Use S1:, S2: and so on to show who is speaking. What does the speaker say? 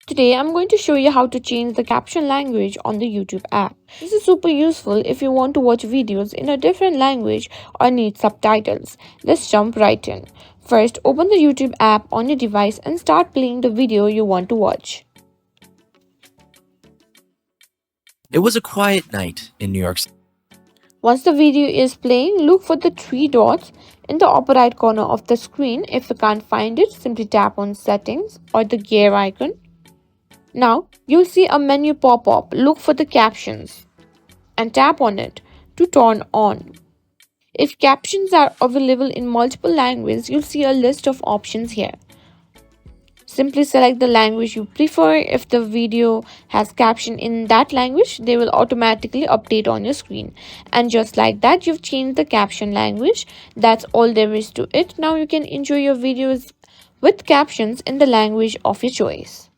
S1: Today I'm going to show you how to change the caption language on the YouTube app. This is super useful if you want to watch videos in a different language or need subtitles. Let's jump right in. First, open the YouTube app on your device and start playing the video you want to watch.
S2: It was a quiet night in New York City.
S1: Once the video is playing, look for the three dots in the upper right corner of the screen. If you can't find it, simply tap on Settings or the gear icon. Now, you'll see a menu pop up. Look for the captions and tap on it to turn on. If captions are available in multiple languages, you'll see a list of options here. Simply select the language you prefer. If the video has caption in that language, they will automatically update on your screen. And just like that, you've changed the caption language. That's all there is to it. Now you can enjoy your videos with captions in the language of your choice.